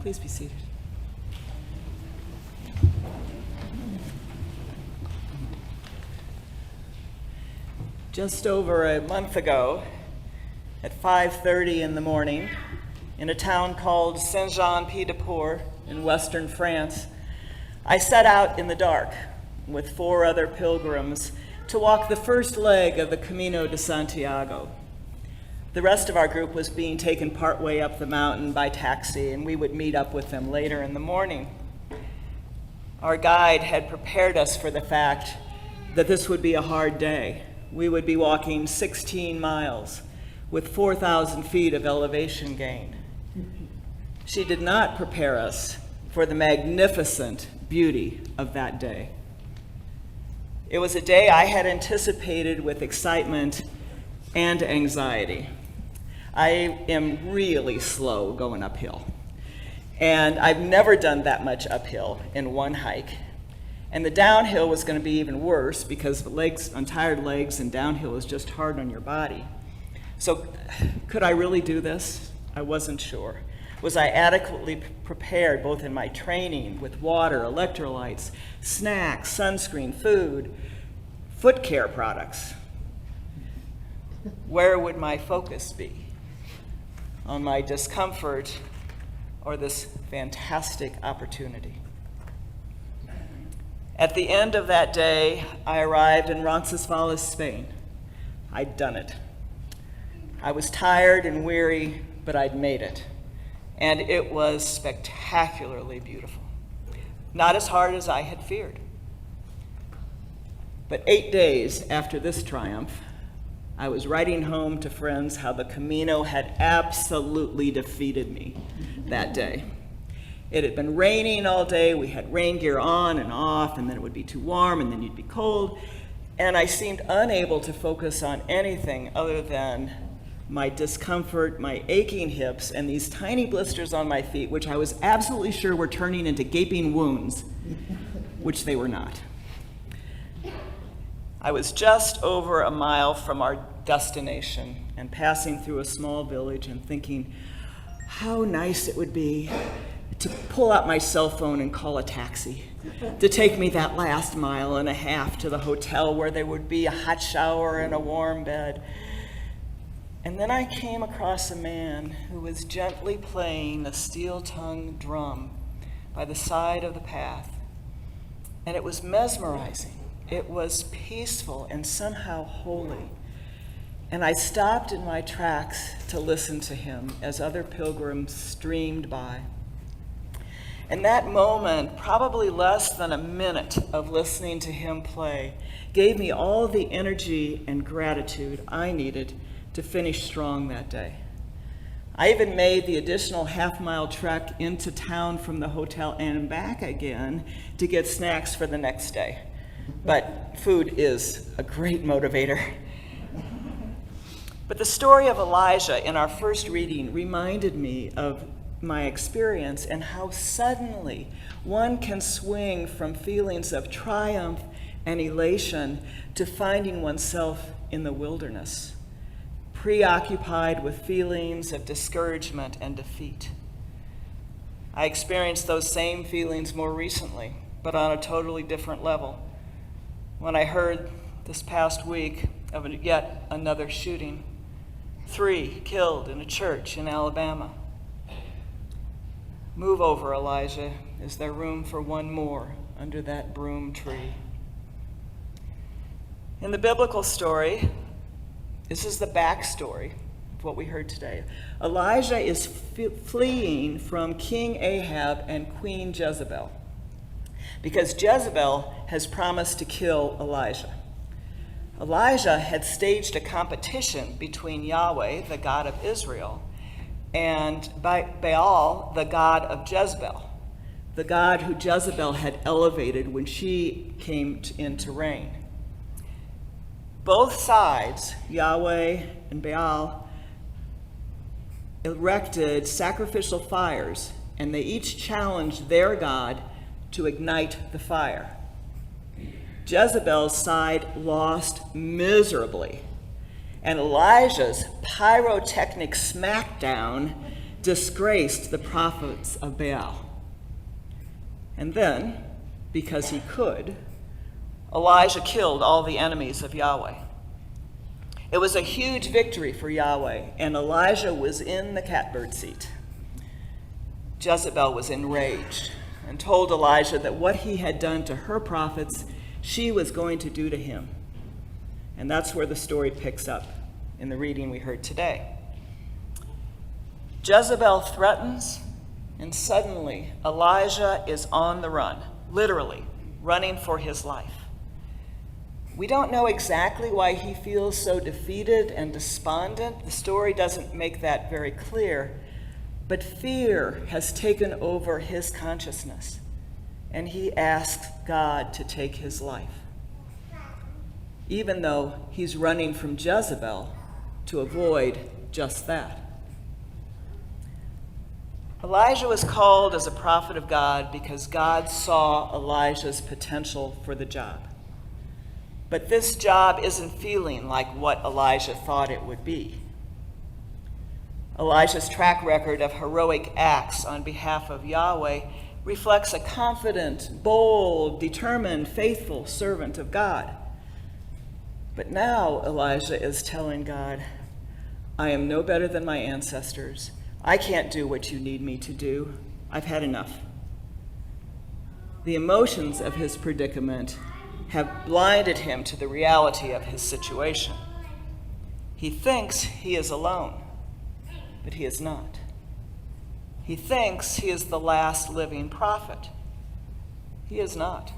Please be seated. Just over a month ago, at 5:30 in the morning, in a town called Saint-Jean-Pied-de-Port in western France, I set out in the dark with 4 other pilgrims to walk the first leg of the Camino de Santiago. The rest of our group was being taken partway up the mountain by taxi, and we would meet up with them later in the morning. Our guide had prepared us for the fact that this would be a hard day. We would be walking 16 miles with 4,000 feet of elevation gain. She did not prepare us for the magnificent beauty of that day. It was a day I had anticipated with excitement and anxiety. I am really slow going uphill, and I've never done that much uphill in one hike. And the downhill was going to be even worse because on tired legs and downhill is just hard on your body. So could I really do this? I wasn't sure. Was I adequately prepared both in my training with water, electrolytes, snacks, sunscreen, food, foot care products? Where would my focus be? On my discomfort or this fantastic opportunity? At the end of that day, I arrived in Roncesvalles, Spain. I'd done it. I was tired and weary, but I'd made it. And it was spectacularly beautiful. Not as hard as I had feared. But 8 days after this triumph, I was writing home to friends how the Camino had absolutely defeated me that day. It had been raining all day. We had rain gear on and off, and then it would be too warm, and then you'd be cold. And I seemed unable to focus on anything other than my discomfort, my aching hips, and these tiny blisters on my feet, which I was absolutely sure were turning into gaping wounds, which they were not. I was just over a mile from our destination and passing through a small village and thinking how nice it would be to pull out my cell phone and call a taxi to take me that last mile and a half to the hotel where there would be a hot shower and a warm bed. And then I came across a man who was gently playing a steel-tongued drum by the side of the path. And it was mesmerizing. It was peaceful and somehow holy. And I stopped in my tracks to listen to him as other pilgrims streamed by. And that moment, probably less than a minute of listening to him play, gave me all the energy and gratitude I needed to finish strong that day. I even made the additional half-mile trek into town from the hotel and back again to get snacks for the next day. But food is a great motivator. But the story of Elijah in our first reading reminded me of my experience and how suddenly one can swing from feelings of triumph and elation to finding oneself in the wilderness, preoccupied with feelings of discouragement and defeat. I experienced those same feelings more recently, but on a totally different level, when I heard this past week of yet another shooting, 3 killed in a church in Alabama. Move over, Elijah. Is there room for one more under that broom tree? In the biblical story, this is the backstory of what we heard today. Elijah is fleeing from King Ahab and Queen Jezebel because Jezebel has promised to kill Elijah. Elijah had staged a competition between Yahweh, the God of Israel, and Baal, the god of Jezebel, the god who Jezebel had elevated when she came into reign. Both sides, Yahweh and Baal, erected sacrificial fires, and they each challenged their god to ignite the fire. Jezebel's side lost miserably, and Elijah's pyrotechnic smackdown disgraced the prophets of Baal. And then, because he could, Elijah killed all the enemies of Yahweh. It was a huge victory for Yahweh, and Elijah was in the catbird seat. Jezebel was enraged and told Elijah that what he had done to her prophets, she was going to do to him. And that's where the story picks up in the reading we heard today. Jezebel threatens, and suddenly Elijah is on the run, literally running for his life. We don't know exactly why he feels so defeated and despondent. The story doesn't make that very clear. But fear has taken over his consciousness, and he asks God to take his life, even though he's running from Jezebel to avoid just that. Elijah was called as a prophet of God because God saw Elijah's potential for the job. But this job isn't feeling like what Elijah thought it would be. Elijah's track record of heroic acts on behalf of Yahweh reflects a confident, bold, determined, faithful servant of God. But now Elijah is telling God, I am no better than my ancestors. I can't do what you need me to do. I've had enough. The emotions of his predicament have blinded him to the reality of his situation. He thinks he is alone, but he is not. He thinks he is the last living prophet. He is not.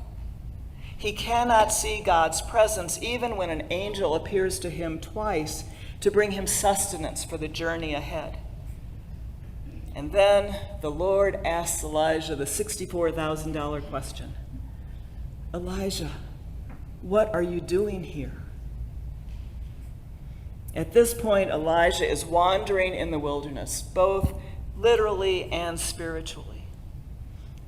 He cannot see God's presence even when an angel appears to him twice to bring him sustenance for the journey ahead. And then the Lord asks Elijah the $64,000 question. Elijah, what are you doing here? At this point, Elijah is wandering in the wilderness, both literally and spiritually.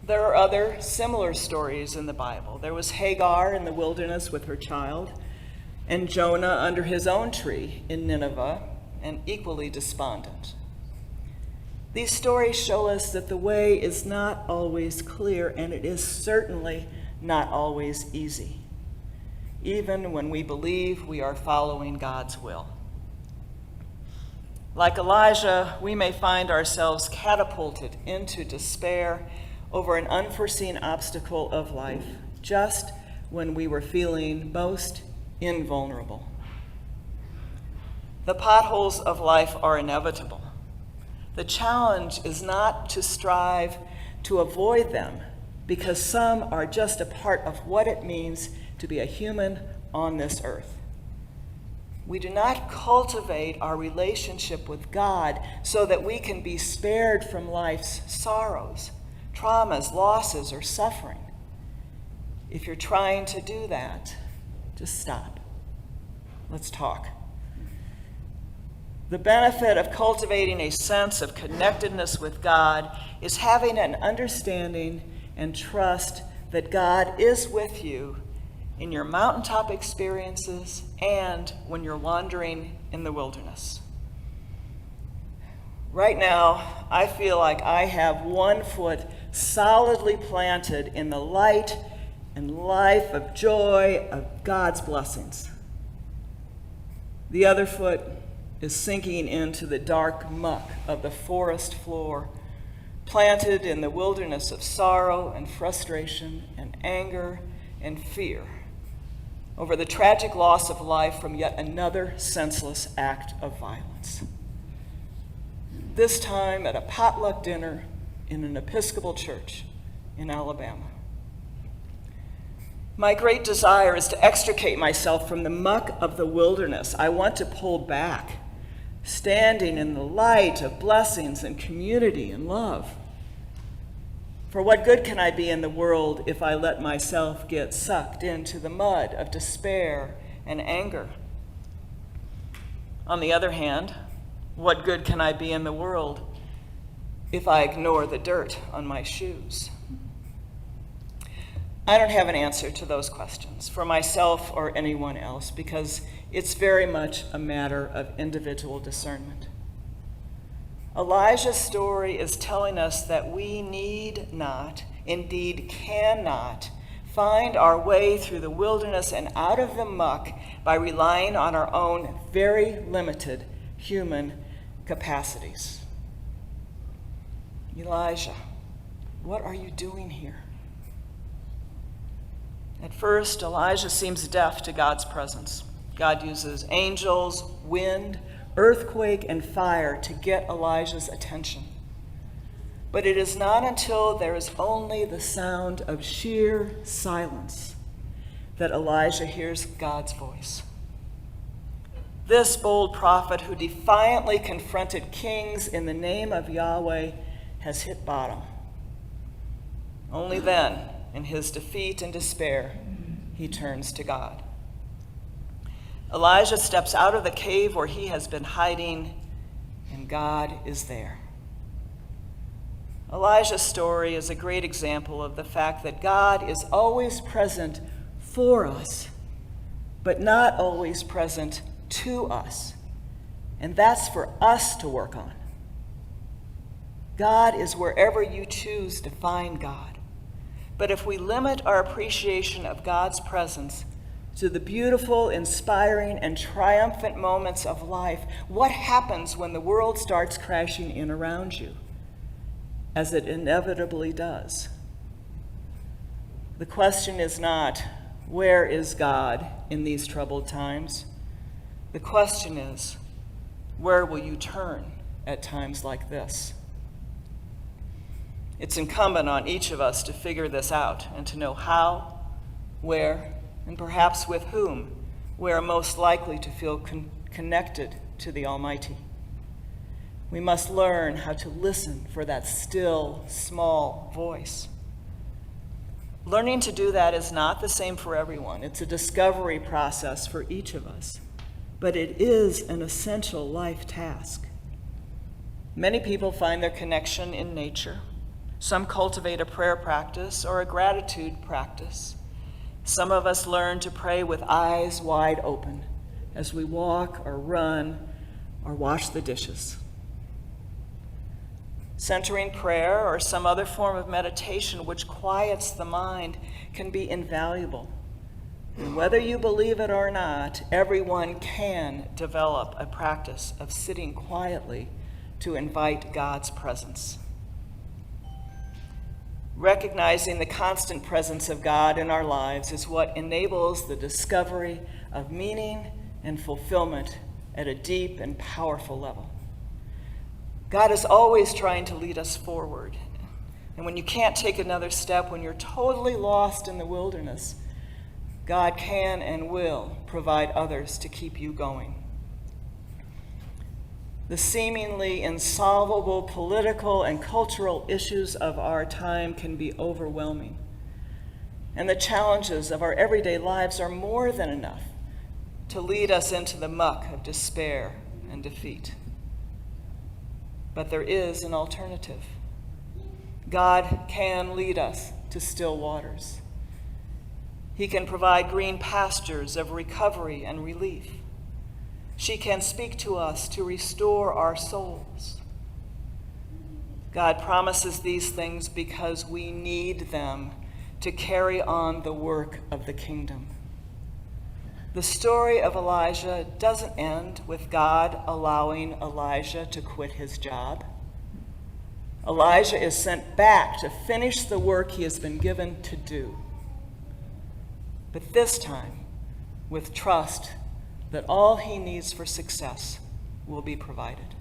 There are other similar stories in the Bible. There was Hagar in the wilderness with her child, and Jonah under his own tree in Nineveh, and equally despondent. These stories show us that the way is not always clear, and it is certainly not always easy, even when we believe we are following God's will. Like Elijah, we may find ourselves catapulted into despair over an unforeseen obstacle of life, just when we were feeling most invulnerable. The potholes of life are inevitable. The challenge is not to strive to avoid them, because some are just a part of what it means to be a human on this earth. We do not cultivate our relationship with God so that we can be spared from life's sorrows, traumas, losses, or suffering. If you're trying to do that, just stop. Let's talk. The benefit of cultivating a sense of connectedness with God is having an understanding and trust that God is with you in your mountaintop experiences and when you're wandering in the wilderness. Right now, I feel like I have one foot solidly planted in the light and life of joy of God's blessings. The other foot is sinking into the dark muck of the forest floor, planted in the wilderness of sorrow and frustration and anger and fear over the tragic loss of life from yet another senseless act of violence. This time at a potluck dinner in an Episcopal church in Alabama. My great desire is to extricate myself from the muck of the wilderness. I want to pull back, standing in the light of blessings and community and love. For what good can I be in the world if I let myself get sucked into the mud of despair and anger? On the other hand, what good can I be in the world if I ignore the dirt on my shoes? I don't have an answer to those questions for myself or anyone else, because it's very much a matter of individual discernment. Elijah's story is telling us that we need not, indeed cannot, find our way through the wilderness and out of the muck by relying on our own very limited human capacities. Elijah, what are you doing here? At first, Elijah seems deaf to God's presence. God uses angels, wind, earthquake, and fire to get Elijah's attention. But it is not until there is only the sound of sheer silence that Elijah hears God's voice. This bold prophet who defiantly confronted kings in the name of Yahweh has hit bottom. Only then, in his defeat and despair, he turns to God. Elijah steps out of the cave where he has been hiding, and God is there. Elijah's story is a great example of the fact that God is always present for us, but not always present to us. And that's for us to work on. God is wherever you choose to find God. But if we limit our appreciation of God's presence to the beautiful, inspiring, and triumphant moments of life, what happens when the world starts crashing in around you, as it inevitably does? The question is not, where is God in these troubled times? The question is, where will you turn at times like this? It's incumbent on each of us to figure this out and to know how, where, and perhaps with whom we are most likely to feel connected to the Almighty. We must learn how to listen for that still, small voice. Learning to do that is not the same for everyone. It's a discovery process for each of us, but it is an essential life task. Many people find their connection in nature. Some cultivate a prayer practice or a gratitude practice. Some of us learn to pray with eyes wide open as we walk or run or wash the dishes. Centering prayer or some other form of meditation which quiets the mind can be invaluable. And whether you believe it or not, everyone can develop a practice of sitting quietly to invite God's presence. Recognizing the constant presence of God in our lives is what enables the discovery of meaning and fulfillment at a deep and powerful level. God is always trying to lead us forward. And when you can't take another step, when you're totally lost in the wilderness, God can and will provide others to keep you going. The seemingly insolvable political and cultural issues of our time can be overwhelming. And the challenges of our everyday lives are more than enough to lead us into the muck of despair and defeat. But there is an alternative. God can lead us to still waters. He can provide green pastures of recovery and relief. She can speak to us to restore our souls. God promises these things because we need them to carry on the work of the kingdom. The story of Elijah doesn't end with God allowing Elijah to quit his job. Elijah is sent back to finish the work he has been given to do. But this time, with trust that all he needs for success will be provided.